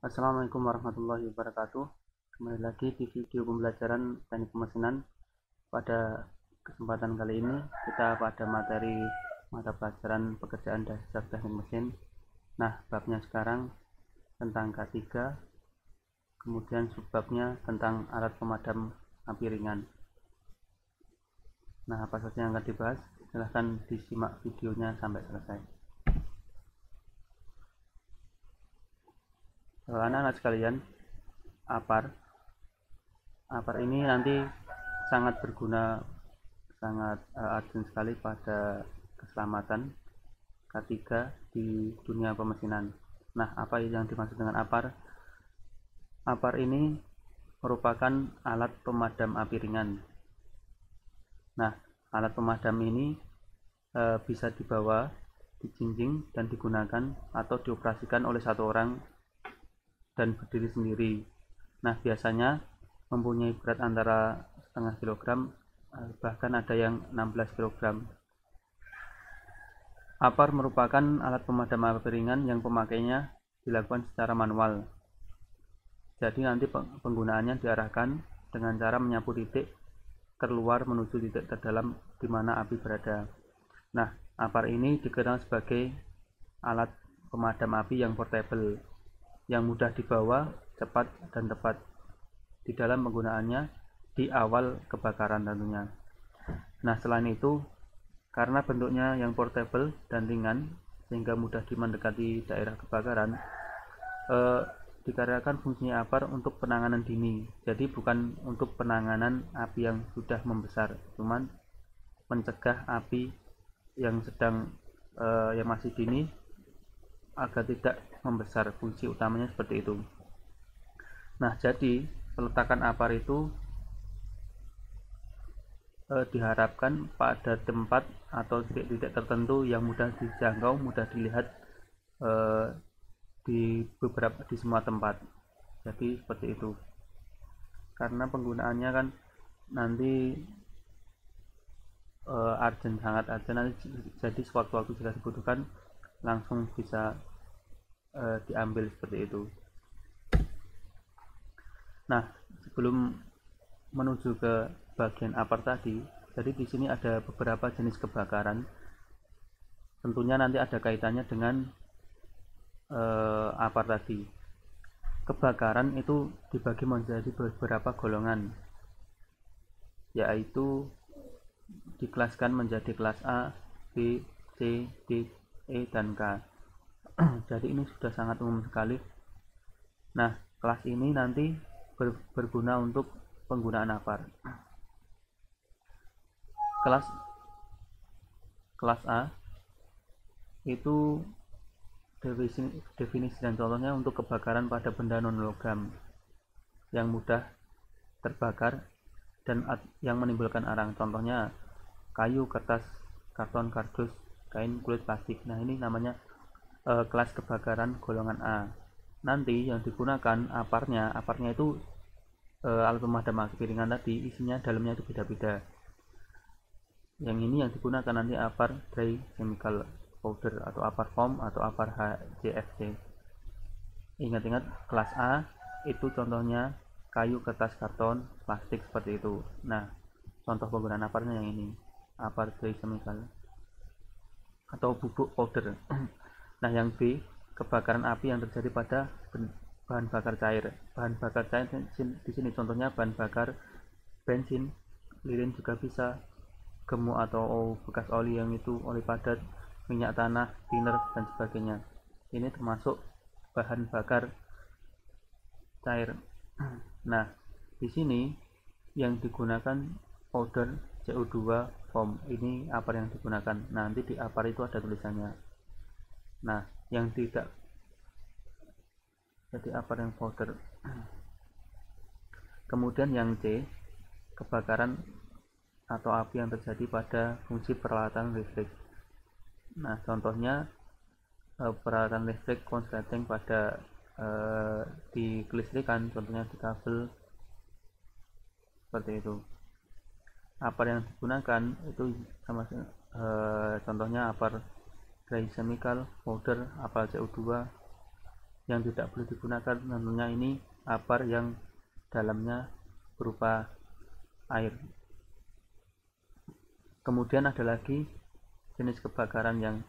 Assalamualaikum warahmatullahi wabarakatuh. Kembali lagi di video pembelajaran teknik pemesinan. Pada kesempatan kali ini kita pada materi mata pelajaran pekerjaan dasar teknik mesin. Nah, babnya sekarang tentang K3, kemudian subbabnya tentang alat pemadam api ringan. Nah, apa saja yang akan dibahas? Silahkan disimak videonya sampai selesai. Anak-anak sekalian, APAR ini nanti sangat berguna, sangat urgent sekali pada keselamatan K3 di dunia pemesinan. Nah, apa yang dimaksud dengan APAR? APAR ini merupakan alat pemadam api ringan. Nah, alat pemadam ini bisa dibawa, dijinjing, dan digunakan atau dioperasikan oleh satu orang dan berdiri sendiri. Nah, biasanya mempunyai berat antara setengah kilogram, bahkan ada yang 16 kilogram. APAR merupakan alat pemadam api ringan yang pemakainya dilakukan secara manual. Jadi nanti penggunaannya diarahkan dengan cara menyapu titik keluar menuju titik terdalam di mana api berada. Nah, APAR ini dikenal sebagai alat pemadam api yang portable, yang mudah dibawa, cepat dan tepat di dalam penggunaannya di awal kebakaran tentunya. Nah, selain itu, karena bentuknya yang portable dan ringan sehingga mudah mendekati daerah kebakaran, dikarenakan fungsinya APAR untuk penanganan dini. Jadi bukan untuk penanganan api yang sudah membesar, cuman mencegah api yang sedang yang masih dini agar tidak membesar. Fungsi utamanya seperti itu. Nah, jadi peletakan APAR itu diharapkan pada tempat atau titik-titik tertentu yang mudah dijangkau, mudah dilihat di semua tempat. Jadi seperti itu. Karena penggunaannya kan nanti sangat urgent nanti, jadi sewaktu-waktu jika dibutuhkan langsung bisa diambil seperti itu. Nah, sebelum menuju ke bagian APAR tadi, jadi di sini ada beberapa jenis kebakaran. Tentunya nanti ada kaitannya dengan APAR tadi. Kebakaran itu dibagi menjadi beberapa golongan, yaitu dikelaskan menjadi kelas A, B, C, D, E, dan K. Jadi ini sudah sangat umum sekali. Nah, kelas ini nanti berguna untuk penggunaan APAR. Kelas A itu definisi dan contohnya untuk kebakaran pada benda non-logam yang mudah terbakar dan yang menimbulkan arang. Contohnya kayu, kertas, karton, kardus, kain, kulit, plastik. Nah, ini namanya kelas kebakaran golongan A. Nanti yang digunakan aparnya itu alat pemadam api ringan tadi, isinya dalamnya itu beda-beda. Yang ini yang digunakan nanti APAR dry chemical powder atau APAR foam atau APAR HCFC. Ingat-ingat, kelas A itu contohnya kayu, kertas, karton, plastik seperti itu. Nah, contoh penggunaan APARnya yang ini, APAR dry chemical atau bubuk powder. Nah, yang B, kebakaran api yang terjadi pada bahan bakar cair. Bahan bakar cair di sini contohnya bahan bakar bensin, lilin juga bisa, gemuk atau bekas oli yang itu oli padat, minyak tanah, thinner dan sebagainya. Ini termasuk bahan bakar cair. Nah, di sini yang digunakan powder CO2 foam. Ini APAR yang digunakan. Nanti di APAR itu ada tulisannya. Nah, yang tidak jadi APAR yang powder. Kemudian yang C, kebakaran atau api yang terjadi pada fungsi peralatan listrik. Nah, contohnya peralatan listrik konsleting pada di kelistrikan, contohnya di kabel seperti itu. APAR yang digunakan itu sama contohnya APAR dry chemical powder, APAR CO2, Yang tidak boleh digunakan tentunya ini apar yang dalamnya berupa air. Kemudian ada lagi jenis kebakaran yang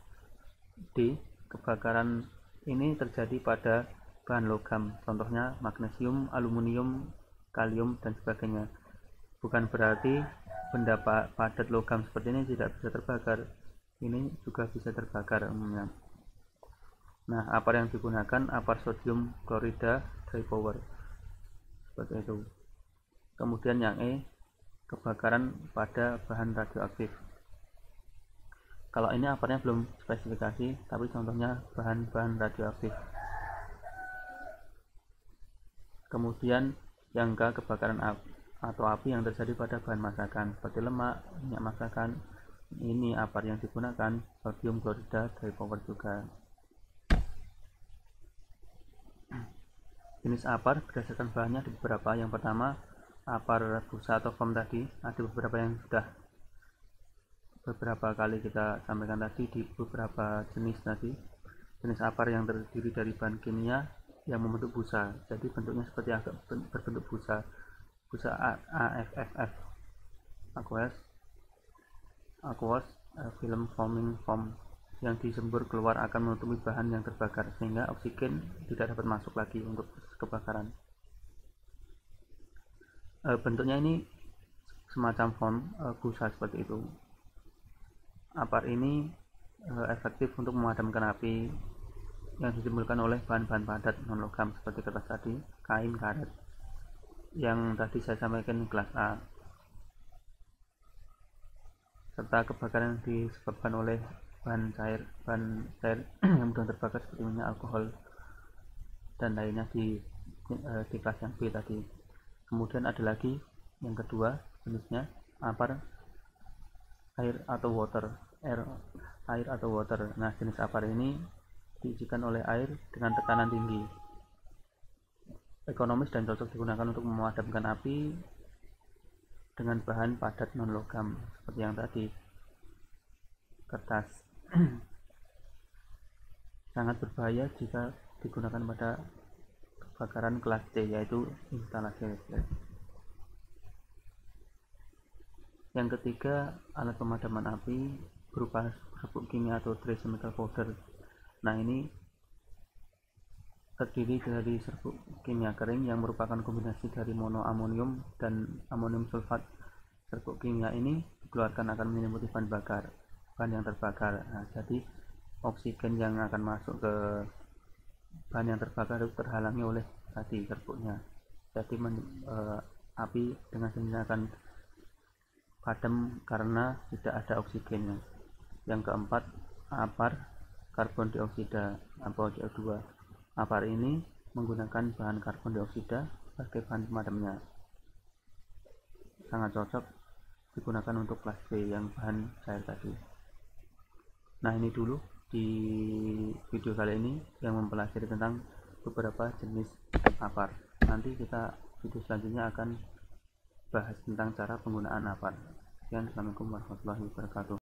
D. Kebakaran ini terjadi pada bahan logam, contohnya magnesium, aluminium, kalium, dan sebagainya. Bukan berarti benda padat logam seperti ini tidak bisa terbakar, ini juga bisa terbakar umumnya. Nah, apar yang digunakan apar sodium klorida dry power seperti itu. Kemudian yang E, kebakaran pada bahan radioaktif. Kalau ini aparnya belum spesifikasi, tapi contohnya bahan-bahan radioaktif. Kemudian yang K, kebakaran atau api yang terjadi pada bahan masakan seperti lemak, minyak masakan. Ini apar yang digunakan sodium klorida dry power juga. Jenis apar berdasarkan bahannya ada beberapa. Yang pertama, apar busa atau foam tadi, ada beberapa yang sudah beberapa kali kita sampaikan tadi di beberapa jenis tadi. Jenis apar yang terdiri dari bahan kimia yang membentuk busa, jadi bentuknya seperti agak berbentuk busa AFFF, aqueous film forming foam, yang disembur keluar akan menutupi bahan yang terbakar sehingga oksigen tidak dapat masuk lagi untuk kebakaran. Bentuknya ini semacam foam busa seperti itu. Apar ini efektif untuk memadamkan api yang ditimbulkan oleh bahan-bahan padat non logam seperti kertas tadi, kain, karet, yang tadi saya sampaikan kelas A, serta kebakaran yang disebabkan oleh bahan cair yang mudah terbakar seperti minyak, alkohol, dan lainnya di kelas yang B tadi. Kemudian ada lagi yang kedua jenisnya apar air atau water. Nah, jenis apar ini diisikan oleh air dengan tekanan tinggi, ekonomis dan cocok digunakan untuk memadamkan api dengan bahan padat non logam seperti yang tadi, kertas. Sangat berbahaya jika digunakan pada kebakaran kelas C, yaitu instalasi listrik. Yang ketiga, alat pemadaman api berupa serbuk kimia atau trace chemical powder. Nah, ini terdiri dari serbuk kimia kering yang merupakan kombinasi dari monoamonium dan amonium sulfat. Serbuk kimia ini dikeluarkan akan menyelimuti bahan yang terbakar. Nah, jadi oksigen yang akan masuk ke bahan yang terbakar itu terhalangi oleh tadi serbuknya. Jadi api dengan sendirinya akan padam karena tidak ada oksigennya. Yang keempat, apar karbon dioksida atau CO2. Apar ini menggunakan bahan karbon dioksida sebagai bahan pemadamnya. Sangat cocok digunakan untuk kelas B yang bahan cair tadi. Nah, ini dulu di video kali ini yang mempelajari tentang beberapa jenis apar. Nanti kita video selanjutnya akan bahas tentang cara penggunaan apar. Sekian, assalamualaikum warahmatullahi wabarakatuh.